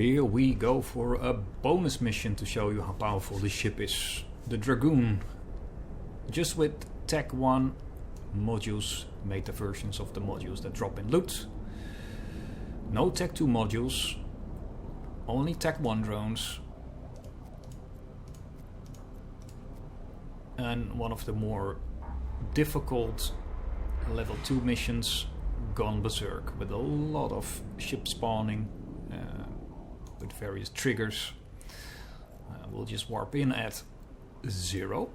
Here we go for a bonus mission to show you how powerful this ship is. The Dragoon. Just with Tech 1 modules, meta versions of the modules that drop in loot. No Tech 2 modules, only Tech 1 drones. And one of the more difficult level 2 missions, gone Beserk, with a lot of ship spawning with various triggers. We'll just warp in at 0.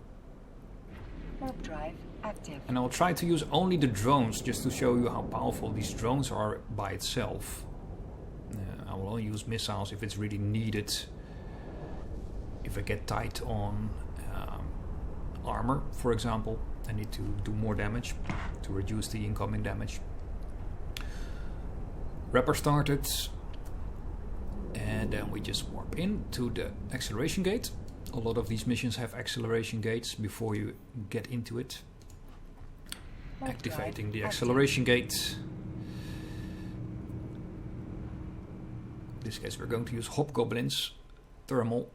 Warp drive active. And I'll try to use only the drones just to show you how powerful these drones are by itself. I will only use missiles if it's really needed. If I get tight on armor, for example, I need to do more damage to reduce the incoming damage. Rapper started, and then we just warp into the acceleration gate. A lot of these missions have acceleration gates before you get into it. Activating the acceleration gate. In this case we're going to use hobgoblins, thermal,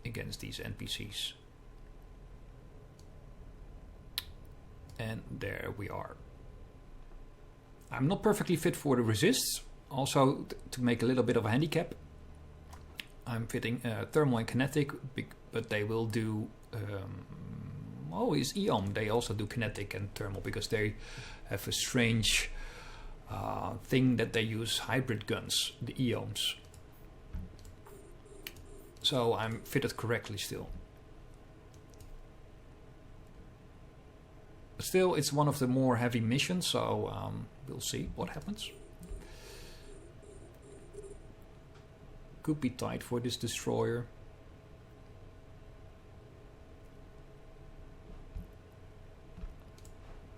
against these NPCs. And there we are. I'm not perfectly fit for the resists. Also, to make a little bit of a handicap, I'm fitting thermal and kinetic, but they will do... is Eom. They also do kinetic and thermal because they have a strange thing that they use hybrid guns, the Eoms. So I'm fitted correctly still. Still, it's one of the more heavy missions, so we'll see what happens. Could be tight for this destroyer.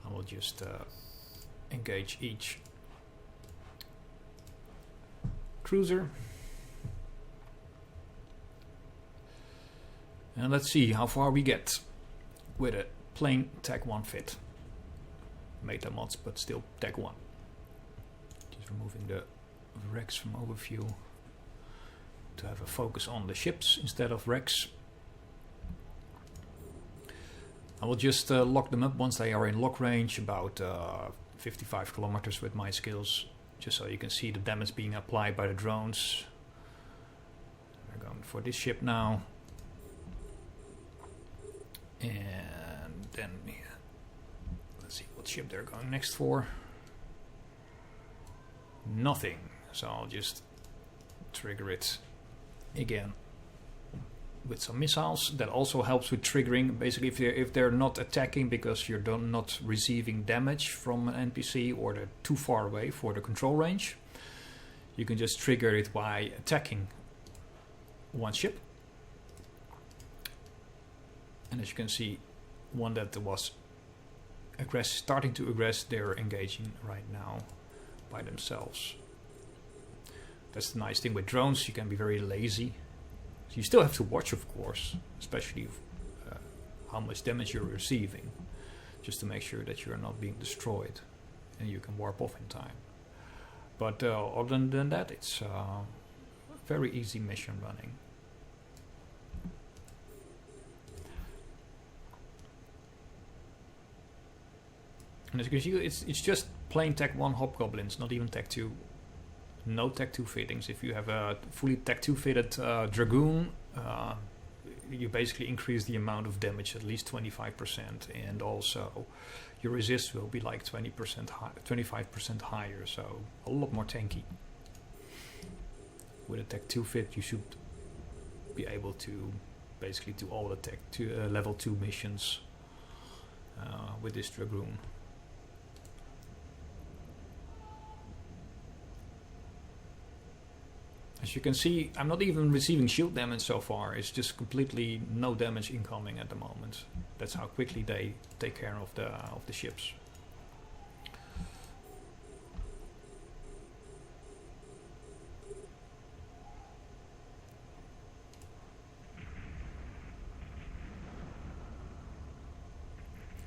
I will just engage each cruiser. And let's see how far we get with a plain Tech 1 fit. Meta mods, but still Tech 1. Just removing the Rex from overview to have a focus on the ships instead of Rex. I will just lock them up once they are in lock range, about 55 kilometers with my skills, just so you can see the damage being applied by the drones. We're going for this ship now. And then let's see what ship they're going next for. Nothing. So I'll just trigger it again with some missiles. That also helps with triggering. Basically, if they're not attacking because you're not receiving damage from an NPC or they're too far away for the control range, you can just trigger it by attacking one ship. And as you can see, one that was starting to aggress, they're engaging right now by themselves. That's the nice thing with drones, you can be very lazy. So you still have to watch, of course, especially how much damage you're receiving, just to make sure that you're not being destroyed and you can warp off in time. But other than that, it's a very easy mission running. And as you can see, it's just plain Tech 1 hobgoblins, not even Tech 2. No Tech 2 fittings. If you have a fully Tech 2 fitted Dragoon, you basically increase the amount of damage at least 25%, and also your resist will be like 20% high, 25% higher, so a lot more tanky. With a Tech 2 fit, you should be able to basically do all the Tech 2 level 2 missions with this Dragoon. As you can see, I'm not even receiving shield damage so far. It's just completely no damage incoming at the moment. That's how quickly they take care of the ships.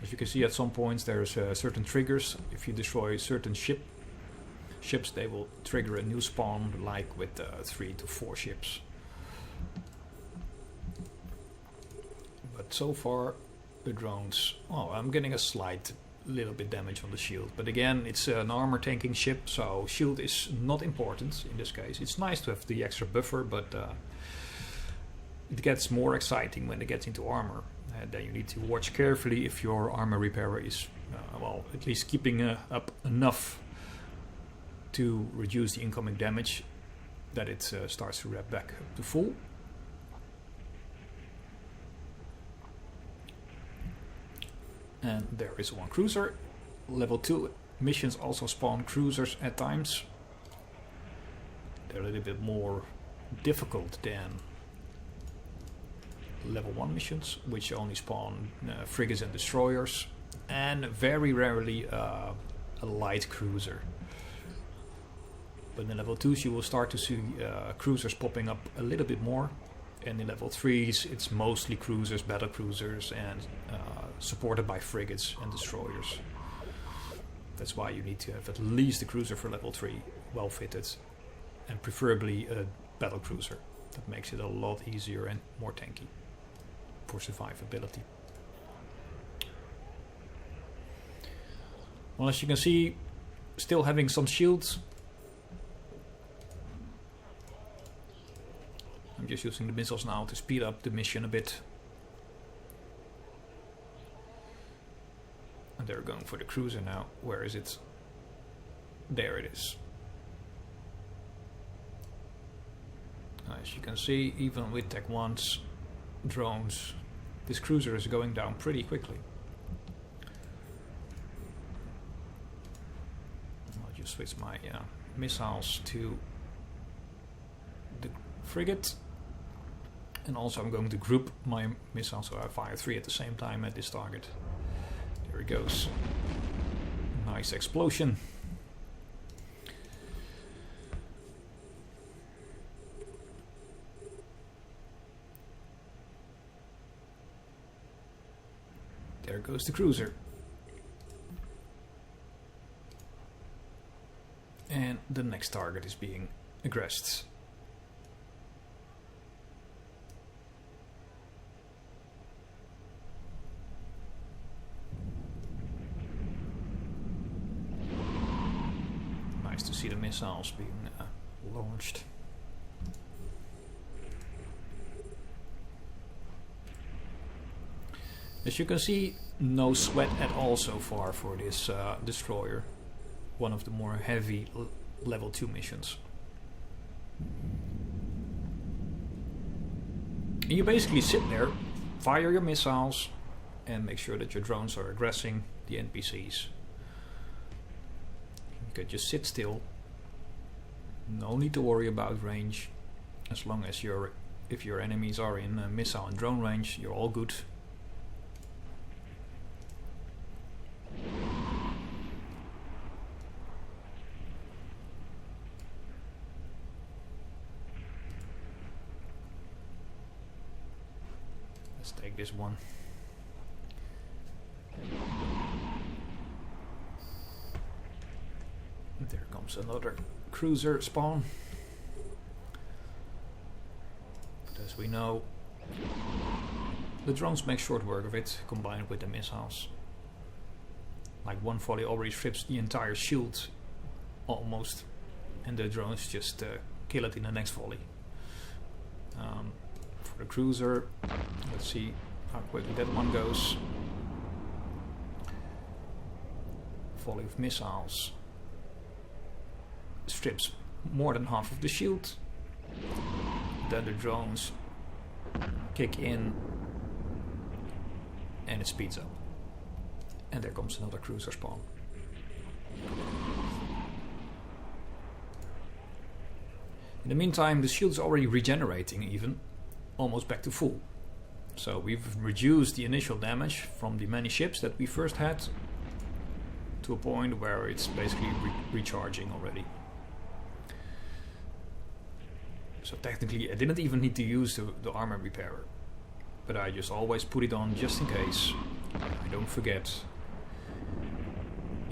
As you can see, at some points there's certain triggers. If you destroy certain ships, they will trigger a new spawn, like with 3 to 4 ships. But so far, the drones... Oh, I'm getting a slight little bit damage on the shield. But again, it's an armor tanking ship, so shield is not important in this case. It's nice to have the extra buffer, but it gets more exciting when it gets into armor. Then you need to watch carefully if your armor repairer is, well, at least keeping up enough to reduce the incoming damage, that it starts to rev back up to full. And there is one cruiser. Level 2 missions also spawn cruisers at times. They're a little bit more difficult than level 1 missions, which only spawn frigates and destroyers, and very rarely a light cruiser. But in level 2s you will start to see cruisers popping up a little bit more, and in level 3s it's mostly cruisers, battle cruisers, and supported by frigates and destroyers. That's why you need to have at least a cruiser for level 3, well fitted, and preferably a battle cruiser. That makes it a lot easier and more tanky for survivability. Well, as you can see, still having some shields. I'm just using the missiles now to speed up the mission a bit. And they're going for the cruiser now. Where is it? There it is. As you can see, even with Tech 1's drones, this cruiser is going down pretty quickly. I'll just switch my missiles to the frigate. And also I'm going to group my missiles so I fire 3 at the same time at this target. There it goes. Nice explosion. There goes the cruiser. And the next target is being aggressed. Nice to see the missiles being launched. As you can see, no sweat at all so far for this destroyer. One of the more heavy level 2 missions. And you basically sit there, fire your missiles, and make sure that your drones are aggressing the NPCs. You can just sit still. No need to worry about range. As long as if your enemies are in missile and drone range, you're all good. Let's take this one. There comes another cruiser spawn. But as we know, the drones make short work of it, combined with the missiles. Like one volley already strips the entire shield, almost, and the drones just kill it in the next volley. For the cruiser, let's see how quickly that one goes. Volley of missiles strips more than half of the shield. Then the drones kick in and it speeds up. And there comes another cruiser spawn. In the meantime, the shield's already regenerating even, almost back to full. So we've reduced the initial damage from the many ships that we first had to a point where it's basically recharging already. So technically I didn't even need to use the armor repairer, but I just always put it on just in case I don't forget.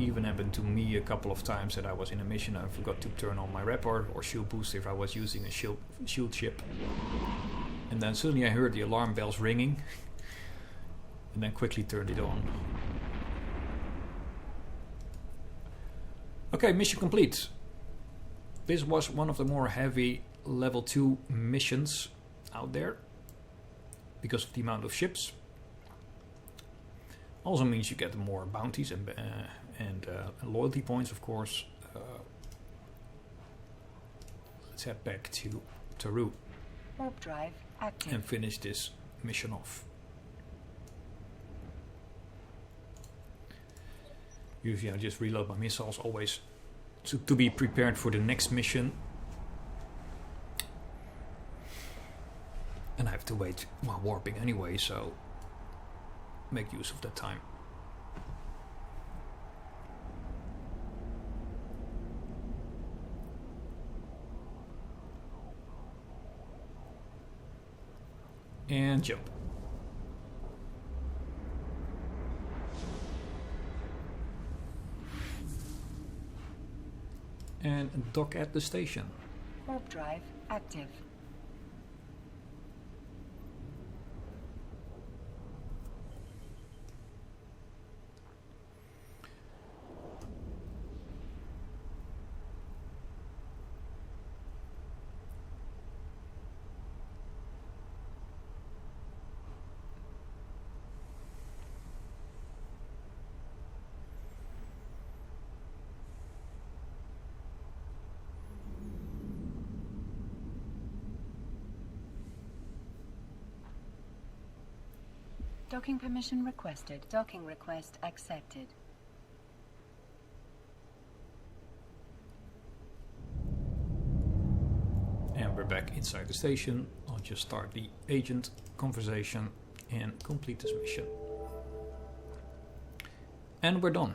even happened to me a couple of times that I was in a mission and I forgot to turn on my rapport or shield booster if I was using a shield ship. And then suddenly I heard the alarm bells ringing and then quickly turned it on. Okay, mission complete. This was one of the more heavy level 2 missions out there because of the amount of ships. Also means you get more bounties and loyalty points, of course. Let's head back to Taru Warp drive active. and finish this mission off. Usually I just reload my missiles always to be prepared for the next mission. And I have to wait while warping anyway, so make use of that time. And jump. And dock at the station. Warp drive active. Docking permission requested. Docking request accepted. And we're back inside the station. I'll just start the agent conversation and complete this mission. And we're done.